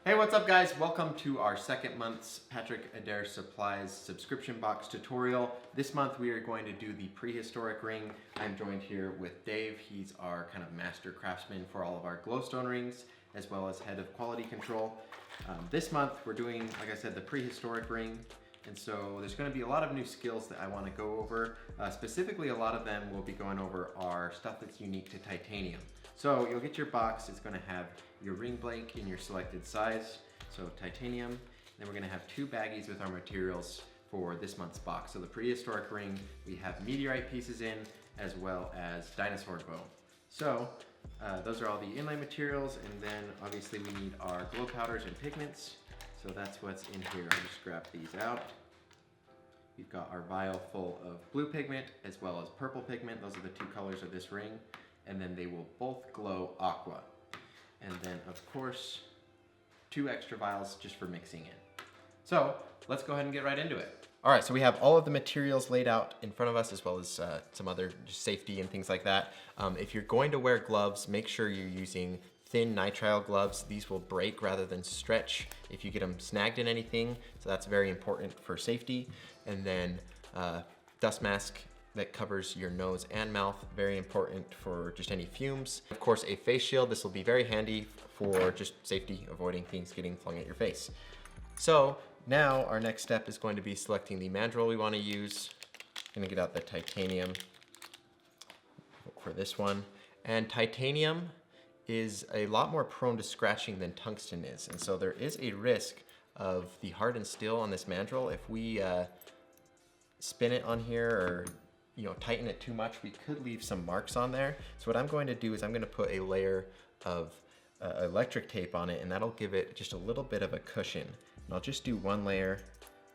Hey, what's up guys? Welcome to our second month's Patrick Adair Supplies subscription box tutorial. This month we are going to do the Prehistoric Ring. I'm joined here with Dave. He's our kind of master craftsman for all of our glowstone rings, as well as head of quality control. This month we're doing, like I said, the Prehistoric Ring. And so there's going to be a lot of new skills that I want to go over. Specifically, a lot of them will be going over our stuff that's unique to titanium. So you'll get your box. It's going to have your ring blank in your selected size, so titanium. Then we're going to have two baggies with our materials for this month's box. So the Prehistoric Ring, we have meteorite pieces in, as well as dinosaur bone. So those are all the inlay materials, and then obviously we need our glow powders and pigments. So that's what's in here. I'll just grab these out. We've got our vial full of blue pigment as well as purple pigment. Those are the two colors of this ring. And then they will both glow aqua. And then of course, 2 extra vials just for mixing in. So let's go ahead and get right into it. All right, so we have all of the materials laid out in front of us, as well as some other just safety and things like that. If you're going to wear gloves, make sure you're using thin nitrile gloves. These will break rather than stretch if you get them snagged in anything. So that's very important for safety. And then dust mask that covers your nose and mouth, very important for just any fumes. Of course, a face shield. This will be very handy for just safety, avoiding things getting flung at your face. So now our next step is going to be selecting the mandrel we want to use. I'm gonna get out the titanium for this one. And titanium is a lot more prone to scratching than tungsten is. And so there is a risk of the hardened steel on this mandrel. If we spin it on here or tighten it too much, we could leave some marks on there. So what I'm going to do is I'm going to put a layer of electric tape on it, and that'll give it just a little bit of a cushion. And I'll just do one layer,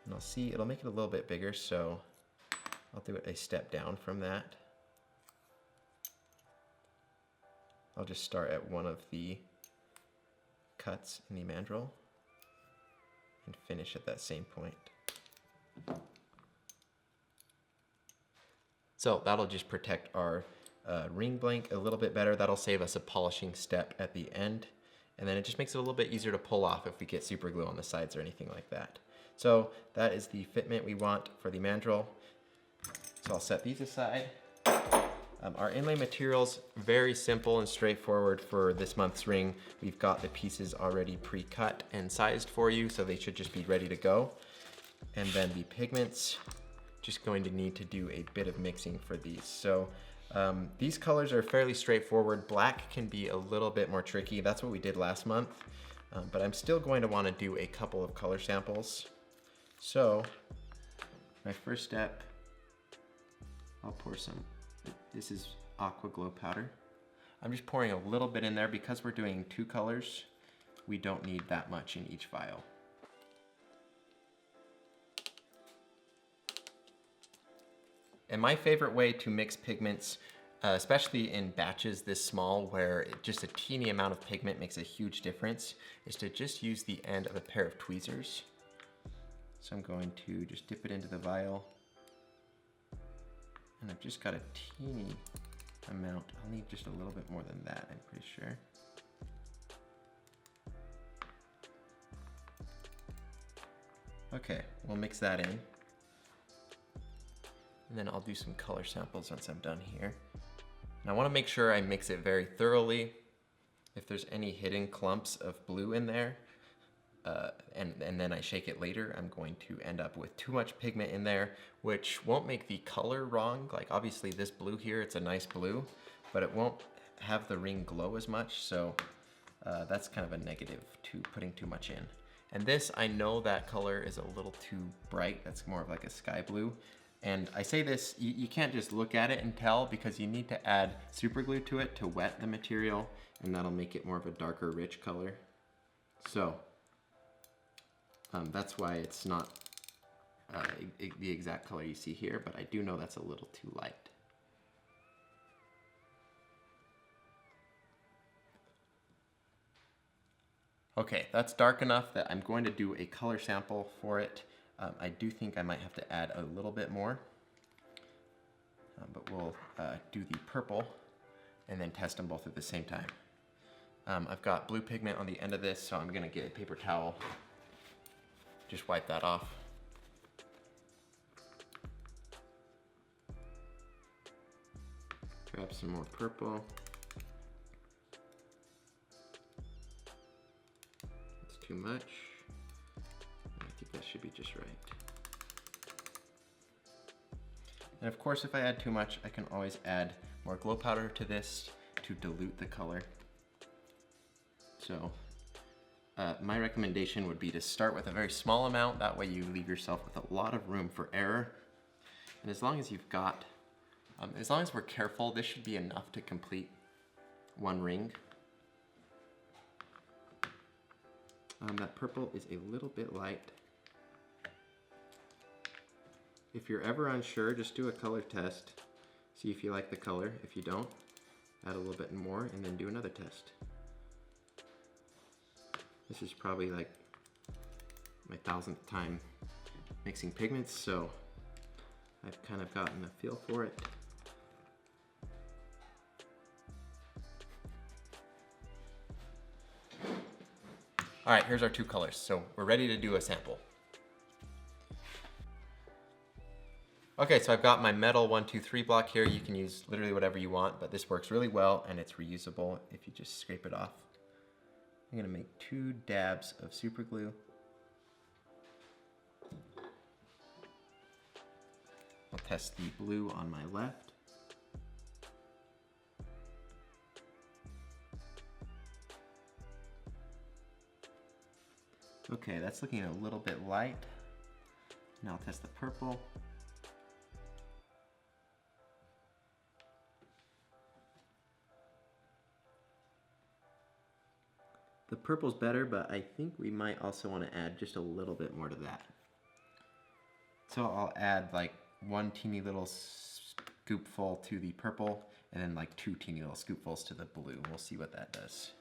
and I'll see it'll make it a little bit bigger, so I'll do it a step down from that. I'll just start at one of the cuts in the mandrel and finish at that same point. So that'll just protect our ring blank a little bit better. That'll save us a polishing step at the end. And then it just makes it a little bit easier to pull off if we get super glue on the sides or anything like that. So that is the fitment we want for the mandrel. So I'll set these aside. Our inlay materials, very simple and straightforward for this month's ring. We've got the pieces already pre-cut and sized for you, so they should just be ready to go. And then the pigments, just going to need to do a bit of mixing for these. So these colors are fairly straightforward. Black can be a little bit more tricky. That's what we did last month. But I'm still going to want to do a couple of color samples. So my first step, I'll pour some. This is aqua glow powder. I'm just pouring a little bit in there because we're doing 2 colors. We don't need that much in each vial. And my favorite way to mix pigments, especially in batches this small where just a teeny amount of pigment makes a huge difference, is to just use the end of a pair of tweezers. So I'm going to just dip it into the vial. And I've just got a teeny amount. I'll need just a little bit more than that, I'm pretty sure. Okay, we'll mix that in. And then I'll do some color samples once I'm done here. And I want to make sure I mix it very thoroughly. If there's any hidden clumps of blue in there, and then I shake it later, I'm going to end up with too much pigment in there, which won't make the color wrong. Like obviously this blue here, it's a nice blue, but it won't have the ring glow as much. So that's kind of a negative to putting too much in. And this, I know that color is a little too bright. That's more of like a sky blue. And I say this, you can't just look at it and tell, because you need to add super glue to it to wet the material, and that'll make it more of a darker, rich color. So that's why it's not the exact color you see here, but I do know that's a little too light. Okay, that's dark enough that I'm going to do a color sample for it. I do think I might have to add a little bit more, but we'll do the purple and then test them both at the same time. I've got blue pigment on the end of this, so I'm gonna get a paper towel. Just wipe that off. Grab some more purple. It's too much. I think that should be just right. And of course, if I add too much, I can always add more glow powder to this to dilute the color. So my recommendation would be to start with a very small amount. That way you leave yourself with a lot of room for error. And as long as you've got, as long as we're careful, this should be enough to complete one ring. That purple is a little bit light. If you're ever unsure, just do a color test. See if you like the color. If you don't, add a little bit more and then do another test. This is probably like my 1000th time mixing pigments, so I've kind of gotten a feel for it. All right, here's our two colors. So we're ready to do a sample. Okay, so I've got my metal 1, 2, 3 block here. You can use literally whatever you want, but this works really well and it's reusable if you just scrape it off. I'm gonna make 2 dabs of super glue. I'll test the blue on my left. Okay, that's looking a little bit light. Now I'll test the purple. The purple's better, but I think we might also want to add just a little bit more to that. So I'll add like 1 teeny little scoopful to the purple, and then like 2 teeny little scoopfuls to the blue. We'll see what that does.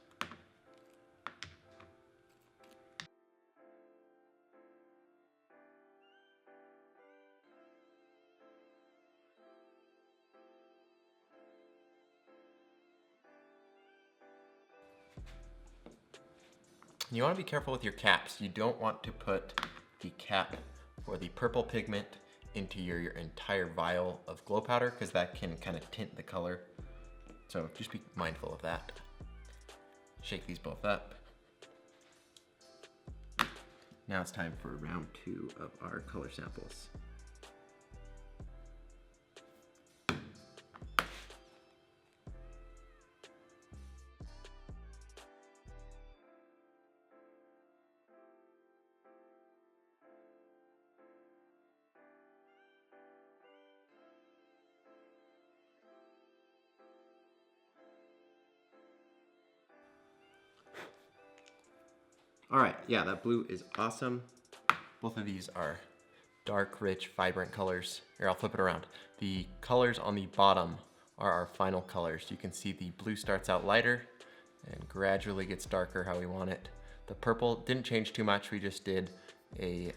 You want to be careful with your caps. You don't want to put the cap for the purple pigment into your entire vial of glow powder, because that can kind of tint the color. So just be mindful of that. Shake these both up. Now it's time for round 2 of our color samples. All right, yeah, that blue is awesome. Both of these are dark, rich, vibrant colors. Here, I'll flip it around. The colors on the bottom are our final colors. You can see the blue starts out lighter and gradually gets darker how we want it. The purple didn't change too much. We just did a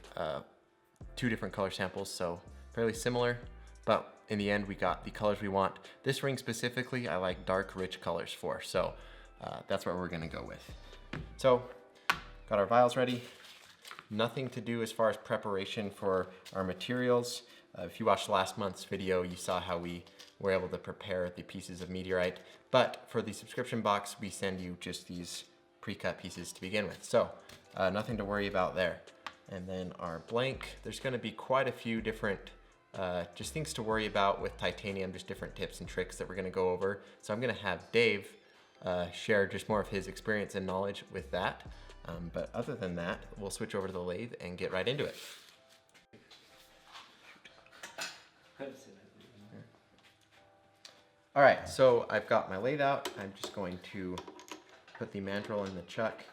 2 different color samples, so fairly similar, but in the end we got the colors we want. This ring specifically, I like dark, rich colors for, so that's what we're gonna go with. So, got our vials ready. Nothing to do as far as preparation for our materials. If you watched last month's video, you saw how we were able to prepare the pieces of meteorite. But for the subscription box, we send you just these pre-cut pieces to begin with. So nothing to worry about there. And then our blank, there's gonna be quite a few different just things to worry about with titanium, just different tips and tricks that we're gonna go over. So I'm gonna have Dave share just more of his experience and knowledge with that. But other than that, we'll switch over to the lathe and get right into it. All right, so I've got my lathe out. I'm just going to put the mandrel in the chuck.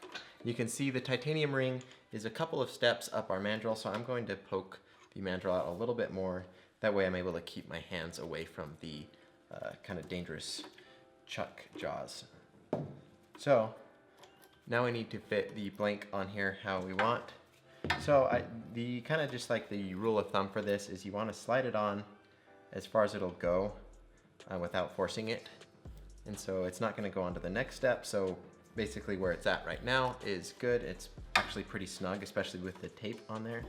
You can see the titanium ring is a couple of steps up our mandrel, so I'm going to poke the mandrel out a little bit more. That way I'm able to keep my hands away from the kind of dangerous chuck jaws. So now I need to fit the blank on here how we want. So the kind of just like the rule of thumb for this is you want to slide it on as far as it'll go without forcing it. And so it's not going to go on to the next step, so basically where it's at right now is good. It's actually pretty snug, especially with the tape on there.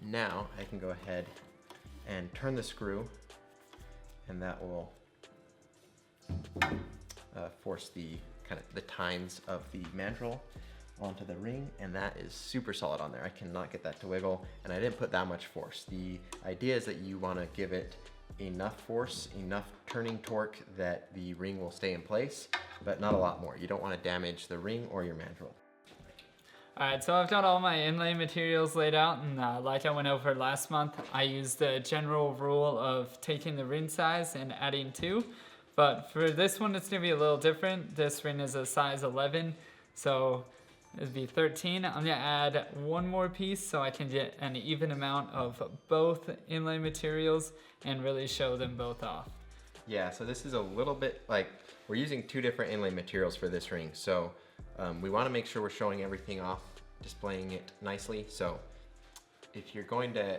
Now I can go ahead and turn the screw, and that will force the tines of the mandrel onto the ring, and that is super solid on there. I cannot get that to wiggle, and I didn't put that much force. The idea is that you want to give it enough force, enough turning torque that the ring will stay in place, but not a lot more. You don't want to damage the ring or your mandrel. Alright, so I've got all my inlay materials laid out, and like I went over last month, I used the general rule of taking the ring size and adding 2. But for this one, it's going to be a little different. This ring is a size 11, so it'd be 13. I'm going to add 1 more piece so I can get an even amount of both inlay materials and really show them both off. Yeah, so this is a little bit like, we're using 2 different inlay materials for this ring. So we want to make sure we're showing everything off, displaying it nicely. So if you're going to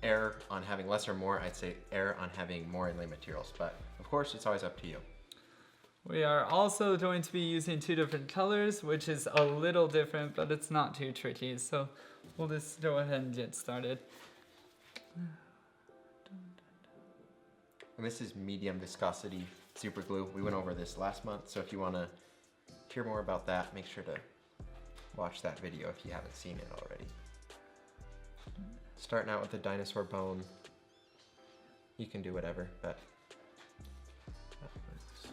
err on having less or more, I'd say err on having more inlay materials. But of course, it's always up to you. We are also going to be using 2 different colors, which is a little different, but it's not too tricky. So we'll just go ahead and get started. And this is medium viscosity super glue. We went over this last month, so if you want to hear more about that, make sure to watch that video if you haven't seen it already. Starting out with the dinosaur bone. You can do whatever, but that works.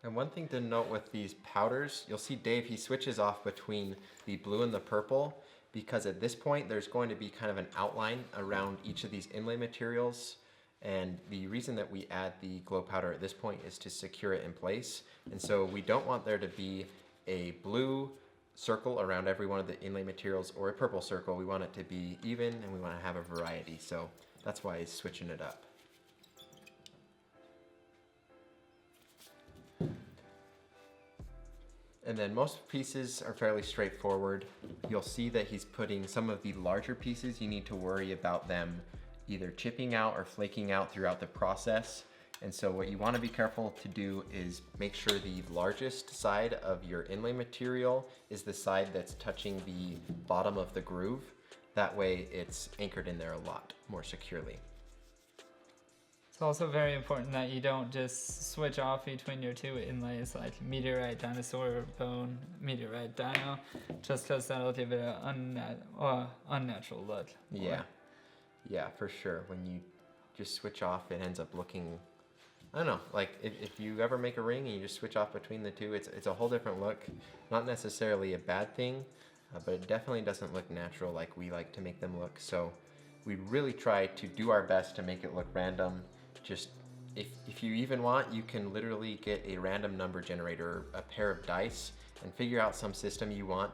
And one thing to note with these powders, you'll see Dave, he switches off between the blue and the purple, because at this point there's going to be kind of an outline around each of these inlay materials. And the reason that we add the glow powder at this point is to secure it in place. And so we don't want there to be a blue circle around every one of the inlay materials or a purple circle. We want it to be even, and we want to have a variety. So that's why he's switching it up. And then most pieces are fairly straightforward. You'll see that he's putting some of the larger pieces. You need to worry about them either chipping out or flaking out throughout the process. And so what you want to be careful to do is make sure the largest side of your inlay material is the side that's touching the bottom of the groove. That way it's anchored in there a lot more securely. It's also very important that you don't just switch off between your 2 inlays, like meteorite, dinosaur, bone, meteorite, dino, just because that'll give it an unnatural look. Yeah, for sure. When you just switch off, it ends up looking, I don't know, like if you ever make a ring and you just switch off between the 2, it's a whole different look. Not necessarily a bad thing, but it definitely doesn't look natural like we like to make them look. So we really try to do our best to make it look random. Just if you even want, you can literally get a random number generator, a pair of dice, and figure out some system you want.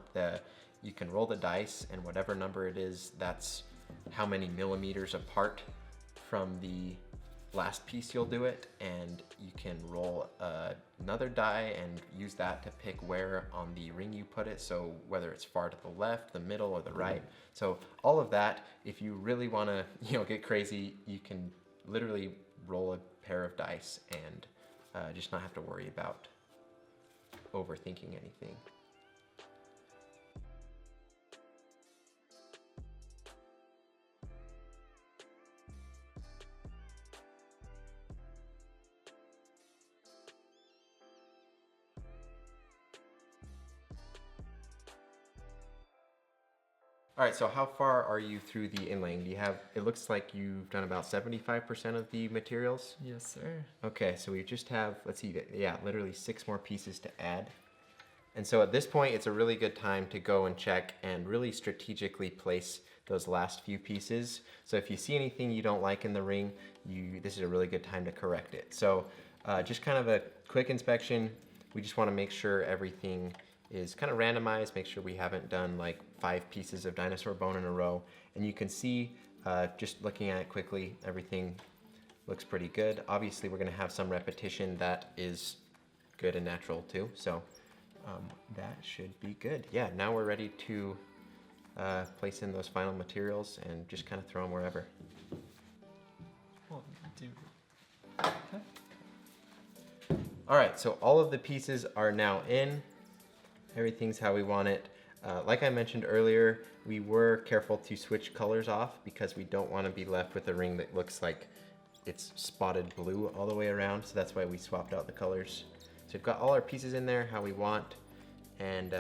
You can roll the dice, and whatever number it is, that's how many millimeters apart from the last piece you'll do it. And you can roll another die and use that to pick where on the ring you put it. So whether it's far to the left, the middle, or the right. So all of that, if you really want to, get crazy, you can literally roll a pair of dice and just not have to worry about overthinking anything. All right, so how far are you through the inlaying? It looks like you've done about 75% of the materials? Yes, sir. Okay, so we just have, let's see, literally 6 more pieces to add. And so at this point, it's a really good time to go and check and really strategically place those last few pieces. So if you see anything you don't like in the ring, this is a really good time to correct it. So just kind of a quick inspection. We just want to make sure everything is kind of randomized, make sure we haven't done like 5 pieces of dinosaur bone in a row. And you can see, just looking at it quickly, everything looks pretty good. Obviously, we're gonna have some repetition that is good and natural too. So that should be good. Yeah, now we're ready to place in those final materials and just kind of throw them wherever. We'll do All right, so all of the pieces are now in. Everything's how we want it. Like I mentioned earlier, we were careful to switch colors off because we don't want to be left with a ring that looks like it's spotted blue all the way around. So that's why we swapped out the colors. So we've got all our pieces in there how we want. And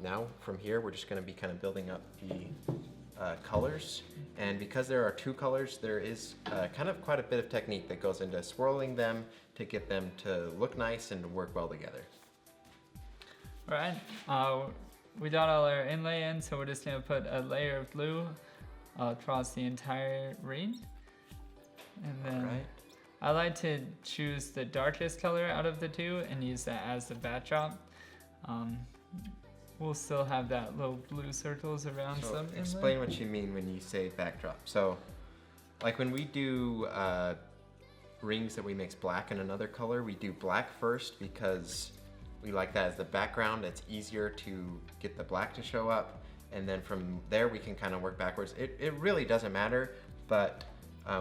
now from here, we're just going to be kind of building up the colors. And because there are two colors, there is kind of quite a bit of technique that goes into swirling them to get them to look nice and to work well together. All right, we got all our inlay in, so we're just gonna put a layer of blue across the entire ring. And then Right. I like to choose the darkest color out of the two and use that as the backdrop. We'll still have that little blue circles around So some inlay. explain what you mean when you say backdrop. So like when we do rings that we mix black in another color, we do black first because we like that as the background. It's easier to get the black to show up, and then from there we can kind of work backwards. It really doesn't matter, but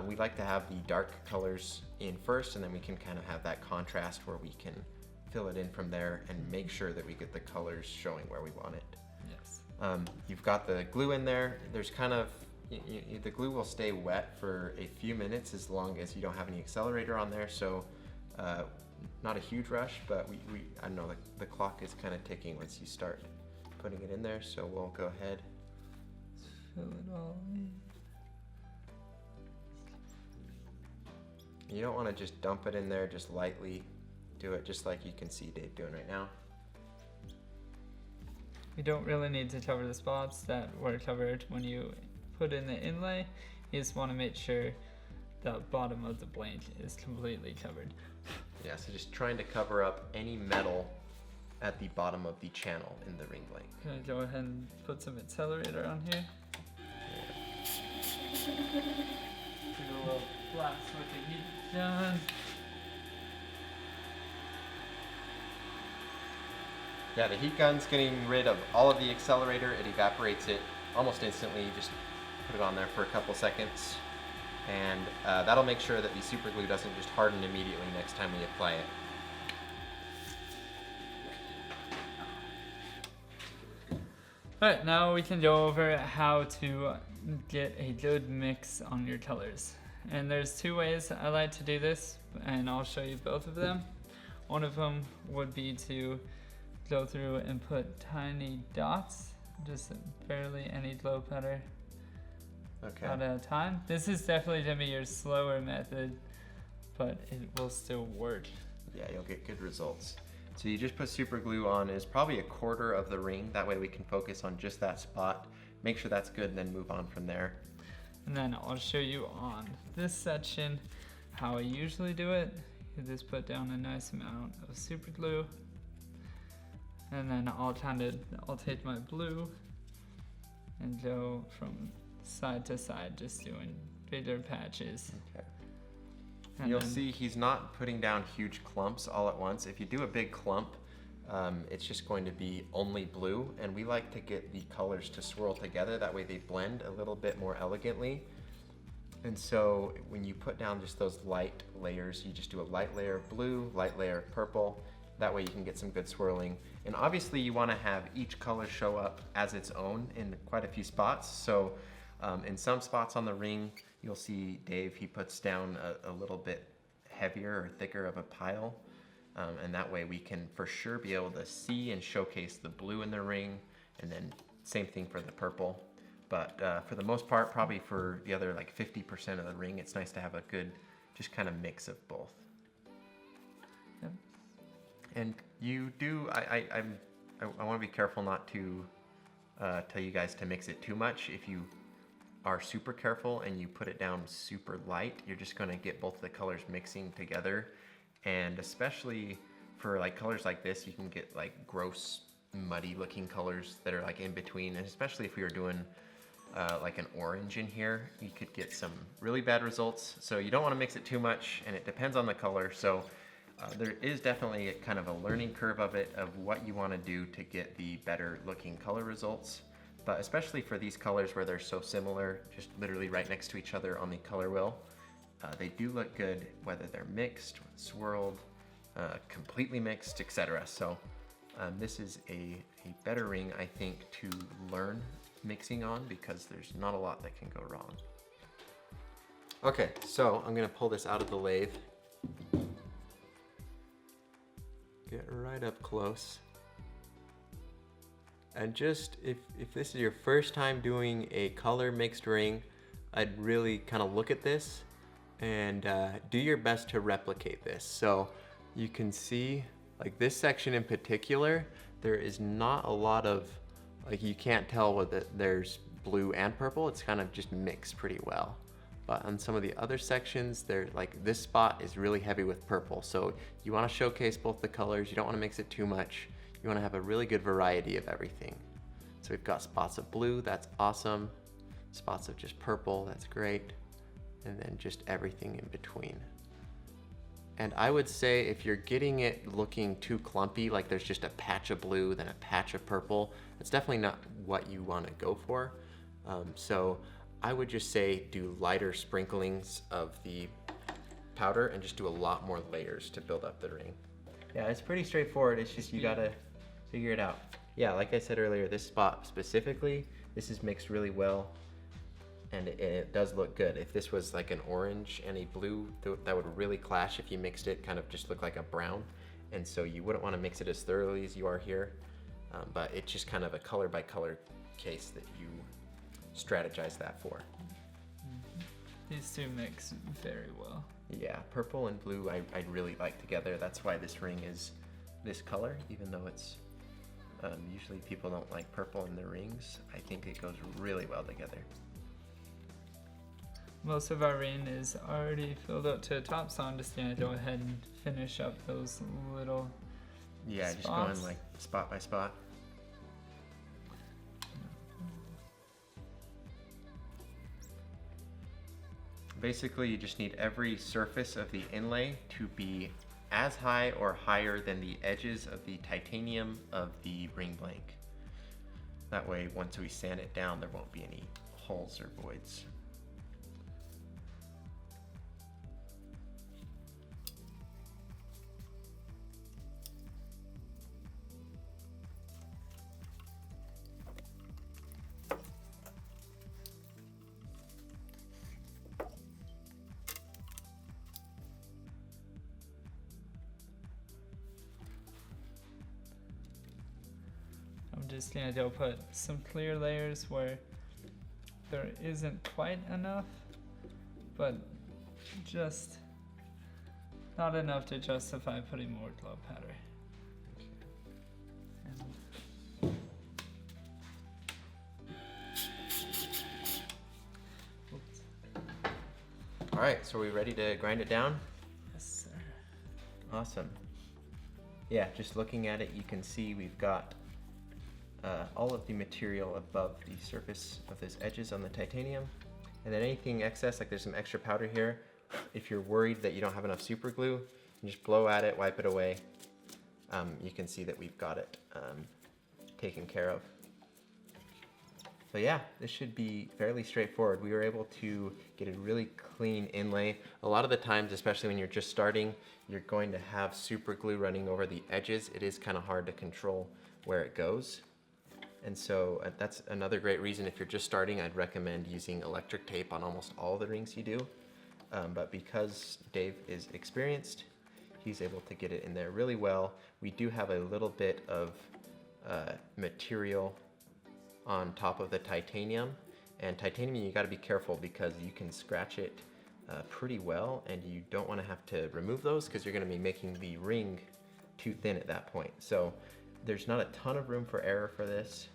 we like to have the dark colors in first, and then we can kind of have that contrast where we can fill it in from there and make sure that we get the colors showing where we want it. Yes. You've got the glue in there. There's kind of, the glue will stay wet for a few minutes as long as you don't have any accelerator on there, so not a huge rush, but I know the clock is kind of ticking once you start putting it in there, so we'll go ahead. Fill it all in. You don't want to just dump it in there, just lightly. Do it just like you can see Dave doing right now. You don't really need to cover the spots that were covered when you put in the inlay. You just want to make sure the bottom of the blank is completely covered. Yeah, so just trying to cover up any metal at the bottom of the channel in the ring blank. Gonna go ahead and put some accelerator on here. Do a little blast with the heat gun. Yeah, the heat gun's getting rid of all of the accelerator. It evaporates it almost instantly. You just put it on there for a couple seconds. And that'll make sure that the super glue doesn't just harden immediately next time we apply it. Alright, now we can go over how to get a good mix on your colors. And there's two ways I like to do this, and I'll show you both of them. One of them would be to go through and put tiny dots, just barely any glow powder at a time. This is definitely gonna be your slower method, but it will still work. Yeah, you'll get good results. So you just put super glue on is probably a quarter of the ring. That way we can focus on just that spot, make sure that's good, and then move on from there. And then I'll show you on this section how I usually do it. You just put down a nice amount of super glue. And then I'll take my blue and go from side to side, just doing bigger patches. Okay. And You'll then- see he's not putting down huge clumps all at once. If you do a big clump, it's just going to be only blue, and we like to get the colors to swirl together. That way they blend a little bit more elegantly. And so when you put down just those light layers, you just do a light layer of blue, light layer of purple. That way you can get some good swirling. And obviously you want to have each color show up as its own in quite a few spots. So in some spots on the ring, you'll see Dave, he puts down a little bit heavier or thicker of a pile. And that way we can for sure be able to see and showcase the blue in the ring, and then same thing for the purple. But for the most part, probably for the other like 50% of the ring, it's nice to have a good just kind of mix of both. Yep. And you do, I want to be careful not to tell you guys to mix it too much. If you are super careful and you put it down super light, you're just going to get both the colors mixing together. And especially for like colors like this, you can get like gross, muddy looking colors that are like in between. And especially if we were doing like an orange in here, you could get some really bad results. So you don't want to mix it too much, and it depends on the color. So there is definitely a kind of a learning curve of it, of what you want to do to get the better looking color results. But especially for these colors where they're so similar, just literally right next to each other on the color wheel, they do look good whether they're mixed, swirled, completely mixed, etc. So this is a better ring, I think, to learn mixing on because there's not a lot that can go wrong. Okay, so I'm gonna pull this out of the lathe. Get right up close. And just, if this is your first time doing a color mixed ring, I'd really kind of look at this and do your best to replicate this. So you can see, like this section in particular, there is not a lot of, like you can't tell whether there's blue and purple, it's kind of just mixed pretty well. But on some of the other sections, like this spot is really heavy with purple. So you want to showcase both the colors, you don't want to mix it too much. You want to have a really good variety of everything. So we've got spots of blue, that's awesome. Spots of just purple, that's great. And then just everything in between. And I would say if you're getting it looking too clumpy, like there's just a patch of blue, then a patch of purple, it's definitely not what you want to go for. So I would just say do lighter sprinklings of the powder and just do a lot more layers to build up the ring. Yeah, it's pretty straightforward. It's just you gotta figure it out. Yeah, like I said earlier, this spot specifically, this is mixed really well and it does look good. If this was like an orange and a blue, that would really clash if you mixed it, kind of just look like a brown. And so you wouldn't want to mix it as thoroughly as you are here, but it's just kind of a color by color case that you strategize that for. These two mix very well. Yeah, purple and blue I'd really like together. That's why this ring is this color, even though it's usually people don't like purple in their rings. I think it goes really well together. Most of our ring is already filled up to the top, so I'm just gonna go ahead and finish up those little spots. Just going like spot by spot. Basically, you just need every surface of the inlay to be as high or higher than the edges of the titanium of the ring blank. That way, once we sand it down, there won't be any holes or voids. I'm just gonna go put some clear layers where there isn't quite enough, but just not enough to justify putting more glow powder. All right, so are we ready to grind it down? Yes, sir. Awesome. Yeah, just looking at it, you can see we've got all of the material above the surface of those edges on the titanium. And then anything excess, like there's some extra powder here, if you're worried that you don't have enough super glue, you just blow at it, wipe it away. You can see that we've got it taken care of. So yeah, this should be fairly straightforward. We were able to get a really clean inlay. A lot of the times, especially when you're just starting, you're going to have super glue running over the edges. It is kind of hard to control where it goes. And so that's another great reason if you're just starting, I'd recommend using electric tape on almost all the rings you do. But because Dave is experienced, he's able to get it in there really well. We do have a little bit of material on top of the titanium. And titanium, you gotta be careful because you can scratch it pretty well and you don't wanna have to remove those because you're gonna be making the ring too thin at that point. So there's not a ton of room for error for this.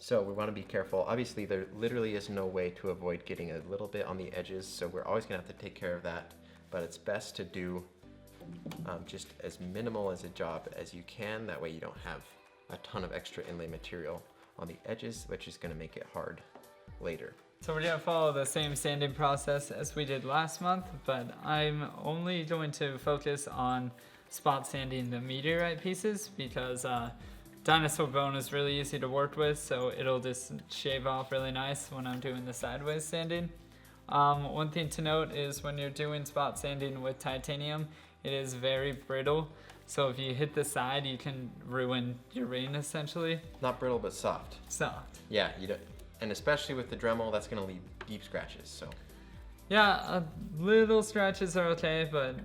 So we wanna be careful. Obviously there literally is no way to avoid getting a little bit on the edges, so we're always gonna have to take care of that. But it's best to do just as minimal as a job as you can. That way you don't have a ton of extra inlay material on the edges, which is gonna make it hard later. So we're gonna follow the same sanding process as we did last month, but I'm only going to focus on spot sanding the meteorite pieces because dinosaur bone is really easy to work with, so it'll just shave off really nice when I'm doing the sideways sanding. One thing to note is when you're doing spot sanding with titanium, it is very brittle. So if you hit the side, you can ruin your ring essentially. Not brittle, but soft. Soft. Yeah, you don't, and especially with the Dremel, that's gonna leave deep scratches, so. Yeah, little scratches are okay, but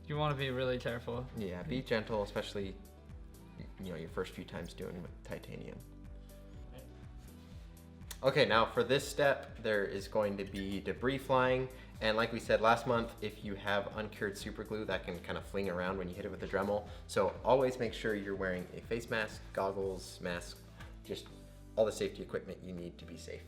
you want to be really careful. Yeah, be gentle, especially your first few times doing with titanium. Okay, now for this step, there is going to be debris flying, and like we said last month, if you have uncured super glue, that can kind of fling around when you hit it with the Dremel. So always make sure you're wearing a face mask, goggles, mask, just all the safety equipment you need to be safe.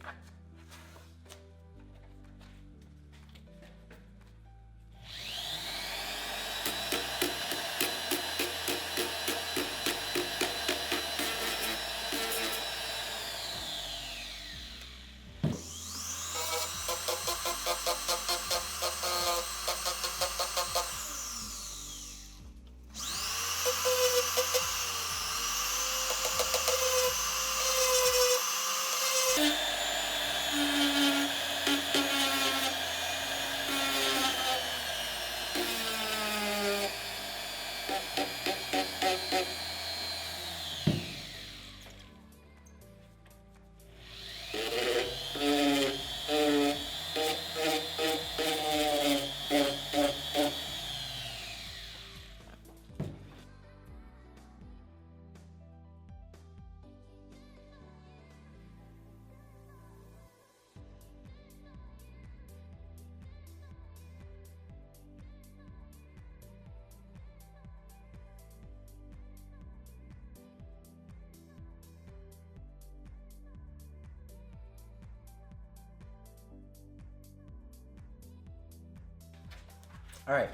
All right,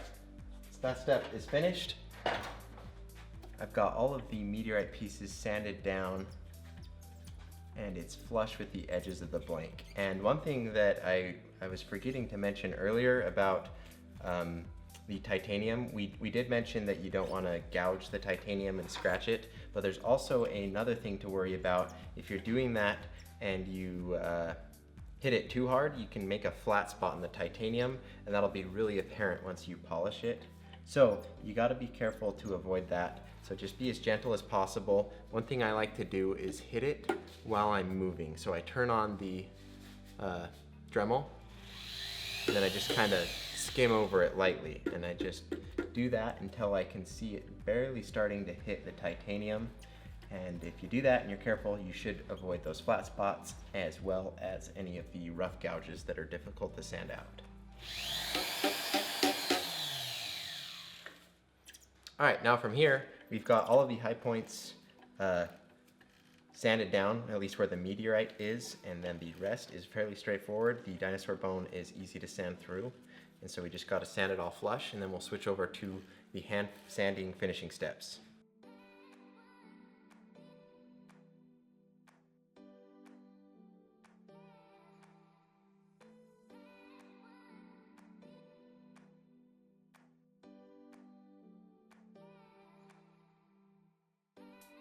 so that step is finished. I've got all of the meteorite pieces sanded down and it's flush with the edges of the blank. And one thing that I was forgetting to mention earlier about the titanium, we did mention that you don't want to gouge the titanium and scratch it, but there's also another thing to worry about. If you're doing that and you hit it too hard, you can make a flat spot in the titanium, and that'll be really apparent once you polish it. So you got to be careful to avoid that. So just be as gentle as possible. One thing I like to do is hit it while I'm moving. So I turn on the Dremel, and then I just kind of skim over it lightly, and I just do that until I can see it barely starting to hit the titanium. And if you do that and you're careful, you should avoid those flat spots as well as any of the rough gouges that are difficult to sand out. All right, now from here, we've got all of the high points sanded down, at least where the meteorite is, and then the rest is fairly straightforward. The dinosaur bone is easy to sand through, and so we just got to sand it all flush, and then we'll switch over to the hand sanding finishing steps.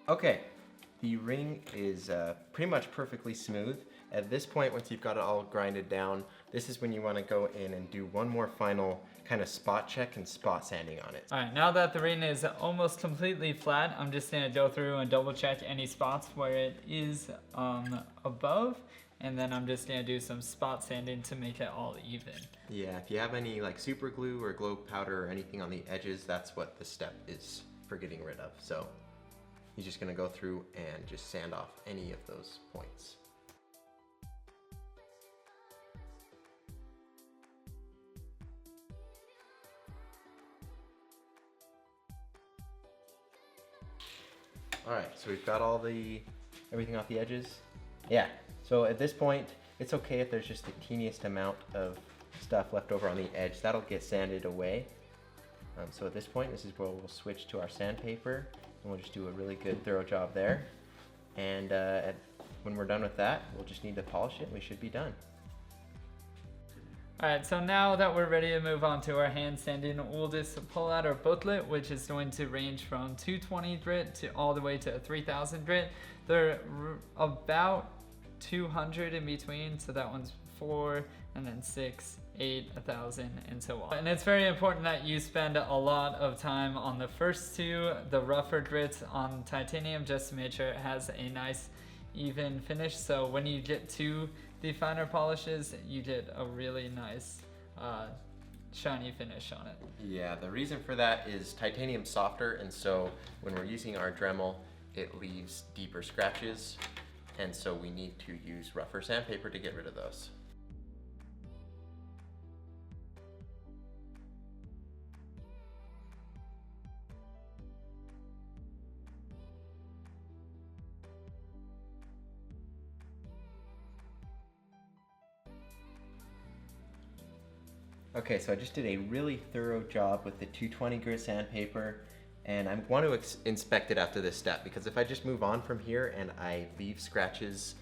Okay, the ring is pretty much perfectly smooth. At this point, once you've got it all grinded down, this is when you want to go in and do one more final kind of spot check and spot sanding on it. All right, now that the ring is almost completely flat, I'm just gonna go through and double check any spots where it is above, and then I'm just gonna do some spot sanding to make it all even. Yeah, if you have any like super glue or glow powder or anything on the edges, that's what this step is for getting rid of. So you're just gonna go through and just sand off any of those points. All right, so we've got everything off the edges. Yeah, so at this point, it's okay if there's just the teeniest amount of stuff left over on the edge. That'll get sanded away. So at this point, this is where we'll switch to our sandpaper, and we'll just do a really good thorough job there. And when we're done with that, we'll just need to polish it and we should be done. Alright, so now that we're ready to move on to our hand sanding, we'll just pull out our booklet, which is going to range from 220 grit to all the way to 3000 grit. They're about 200 in between, so that one's 4, and then 6, 8, 1,000, and so on. And it's very important that you spend a lot of time on the first two, the rougher grits on titanium, just to make sure it has a nice even finish. So when you get to the finer polishes, you get a really nice shiny finish on it. Yeah, the reason for that is titanium's softer, and so when we're using our Dremel, it leaves deeper scratches, and so we need to use rougher sandpaper to get rid of those. Okay, so I just did a really thorough job with the 220 grit sandpaper, and I want to inspect it after this step, because if I just move on from here and I leave scratches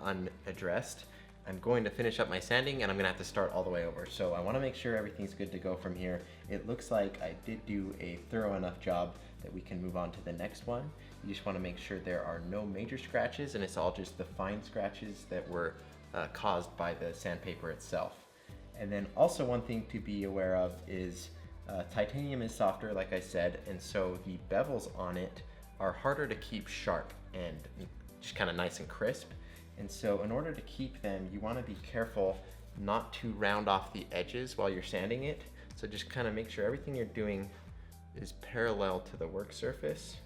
unaddressed, I'm going to finish up my sanding and I'm gonna have to start all the way over. So I wanna make sure everything's good to go from here. It looks like I did do a thorough enough job that we can move on to the next one. You just wanna make sure there are no major scratches and it's all just the fine scratches that were caused by the sandpaper itself. And then also one thing to be aware of is titanium is softer, like I said, and so the bevels on it are harder to keep sharp and just kind of nice and crisp. And so in order to keep them, you want to be careful not to round off the edges while you're sanding it. So just kind of make sure everything you're doing is parallel to the work surface.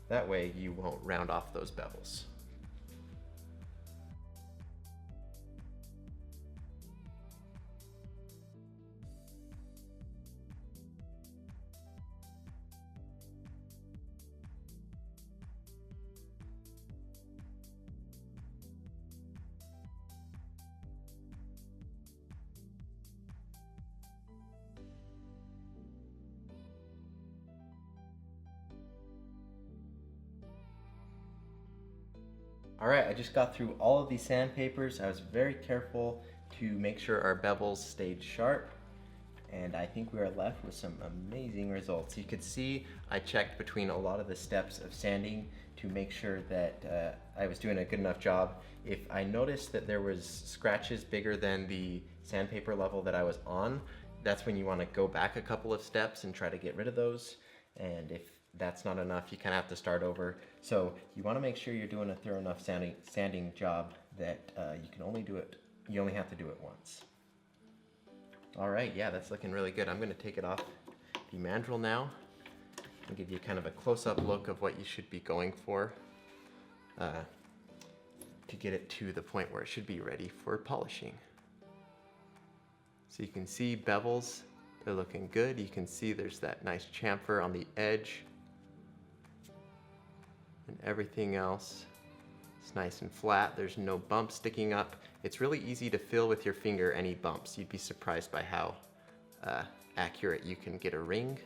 That way you won't round off those bevels. All right, I just got through all of these sandpapers. I was very careful to make sure our bevels stayed sharp, and I think we are left with some amazing results. You could see I checked between a lot of the steps of sanding to make sure that I was doing a good enough job. If I noticed that there was scratches bigger than the sandpaper level that I was on, that's when you want to go back a couple of steps and try to get rid of those. And if that's not enough, you kind of have to start over. So you want to make sure you're doing a thorough enough sanding job that you only have to do it once. All right, yeah, that's looking really good. I'm going to take it off the mandrel now and give you kind of a close-up look of what you should be going for to get it to the point where it should be ready for polishing. So you can see bevels, they're looking good. You can see there's that nice chamfer on the edge. And everything else is nice and flat. There's no bumps sticking up. It's really easy to fill with your finger any bumps. You'd be surprised by how accurate you can get a ring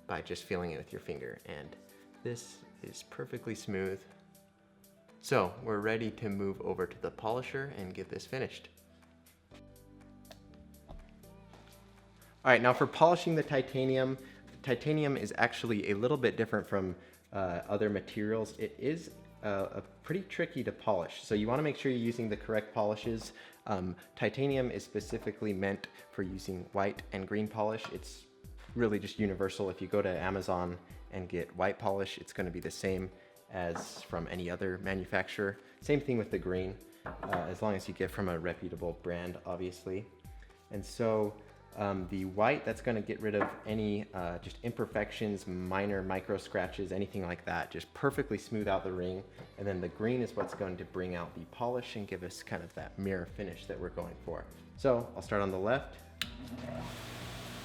by just feeling it with your finger. And this is perfectly smooth. So we're ready to move over to the polisher and get this finished. All right, now for polishing the titanium is actually a little bit different from other materials. It is pretty tricky to polish, so you want to make sure you're using the correct polishes. Titanium is specifically meant for using white and green polish. It's really just universal. If you go to Amazon and get white polish, it's going to be the same as from any other manufacturer. Same thing with the green, as long as you get from a reputable brand, obviously. And so the white, that's going to get rid of any just imperfections, minor micro scratches, anything like that. Just perfectly smooth out the ring. And then the green is what's going to bring out the polish and give us kind of that mirror finish that we're going for. So I'll start on the left.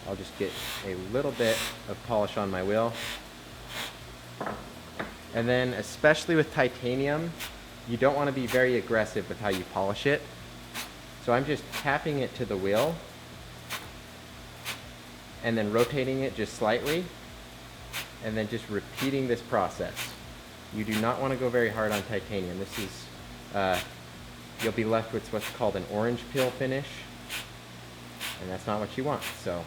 I'll just get a little bit of polish on my wheel. And then especially with titanium, you don't want to be very aggressive with how you polish it. So I'm just tapping it to the wheel and then rotating it just slightly, and then just repeating this process. You do not want to go very hard on titanium. This is, you'll be left with what's called an orange peel finish, and that's not what you want. So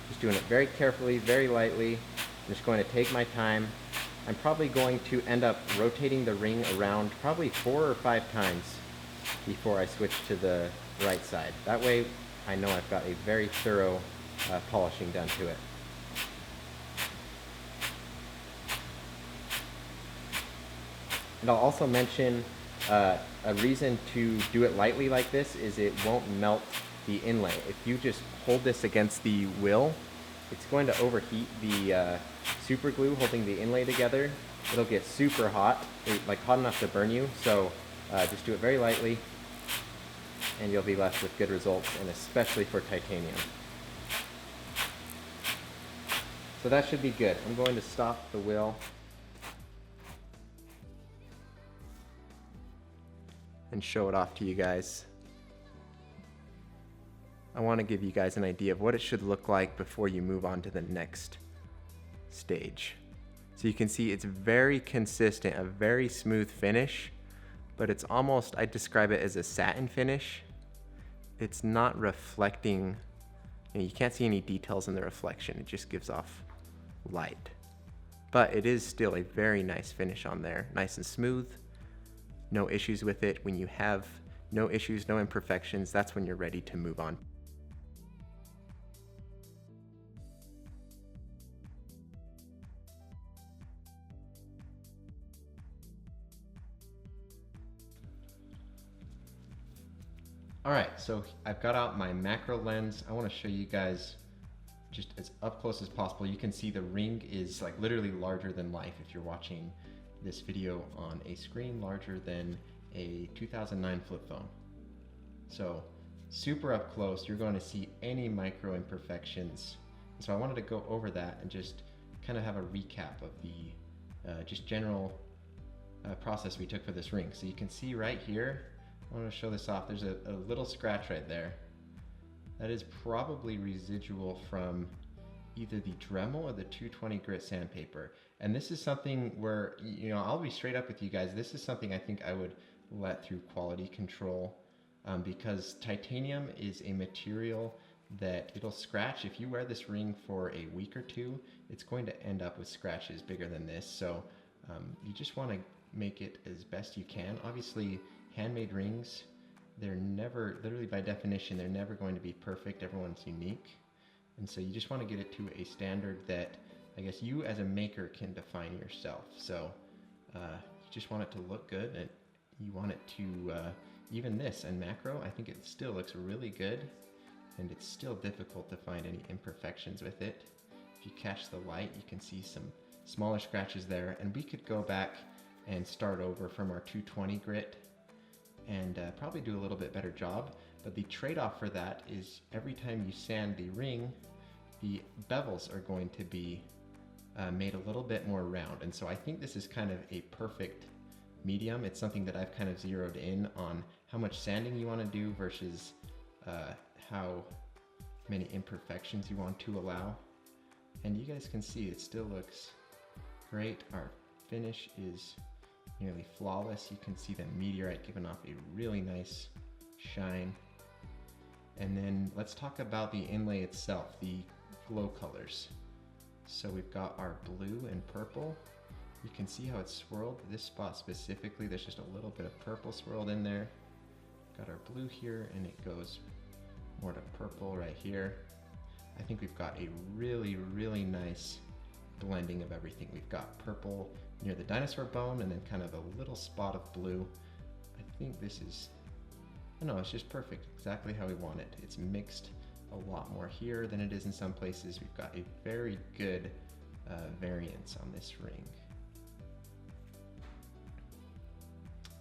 just doing it very carefully, very lightly. I'm just going to take my time. I'm probably going to end up rotating the ring around probably 4 or 5 times before I switch to the right side. That way I know I've got a very thorough polishing done to it. And I'll also mention a reason to do it lightly like this is it won't melt the inlay. If you just hold this against the wheel, it's going to overheat the super glue holding the inlay together. It'll get super hot, like hot enough to burn you. So just do it very lightly and you'll be left with good results, and especially for titanium. So that should be good. I'm going to stop the wheel and show it off to you guys. I want to give you guys an idea of what it should look like before you move on to the next stage. So you can see it's very consistent, a very smooth finish, but it's almost, I describe it as a satin finish. It's not reflecting, you can't see any details in the reflection, it just gives off light. But it is still a very nice finish on there, nice and smooth, no issues with it. When you have no issues, no imperfections, that's when you're ready to move on. All right, so I've got out my macro lens. I want to show you guys just as up close as possible. You can see the ring is like literally larger than life if you're watching this video on a screen larger than a 2009 flip phone. So super up close, you're going to see any micro imperfections. So I wanted to go over that and just kind of have a recap of the just general process we took for this ring. So you can see right here, I want to show this off. There's a little scratch right there. That is probably residual from either the Dremel or the 220 grit sandpaper. And this is something where, I'll be straight up with you guys. This is something I think I would let through quality control because titanium is a material that it'll scratch. If you wear this ring for a week or two, it's going to end up with scratches bigger than this. So you just want to make it as best you can. Obviously, handmade rings, they're never, literally by definition, they're never going to be perfect. Everyone's unique. And so you just want to get it to a standard that I guess you as a maker can define yourself. So you just want it to look good, and you want it to, even this and macro, I think it still looks really good, and it's still difficult to find any imperfections with it. If you catch the light, you can see some smaller scratches there, and we could go back and start over from our 220 grit and probably do a little bit better job. But the trade-off for that is every time you sand the ring, the bevels are going to be made a little bit more round. And so I think this is kind of a perfect medium. It's something that I've kind of zeroed in on how much sanding you want to do versus how many imperfections you want to allow. And you guys can see it still looks great. Our finish is nearly flawless. You can see the meteorite giving off a really nice shine. And then let's talk about the inlay itself, the glow colors. So we've got our blue and purple. You can see how it's swirled. This spot specifically, there's just a little bit of purple swirled in there. Got our blue here, and it goes more to purple right here. I think we've got a really, really nice blending of everything. We've got purple near the dinosaur bone and then kind of a little spot of blue. I think this is, it's just perfect, exactly how we want it. It's mixed a lot more here than it is in some places. We've got a very good variance on this ring.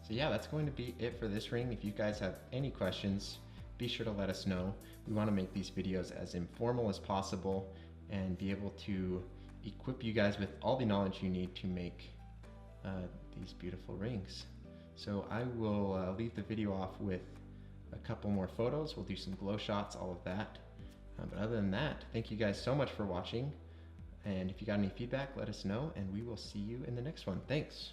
So yeah, that's going to be it for this ring. If you guys have any questions, be sure to let us know. We want to make these videos as informal as possible and be able to equip you guys with all the knowledge you need to make these beautiful rings. So I will leave the video off with a couple more photos. We'll do some glow shots, all of that. But other than that, thank you guys so much for watching. And if you got any feedback, let us know, and we will see you in the next one. Thanks.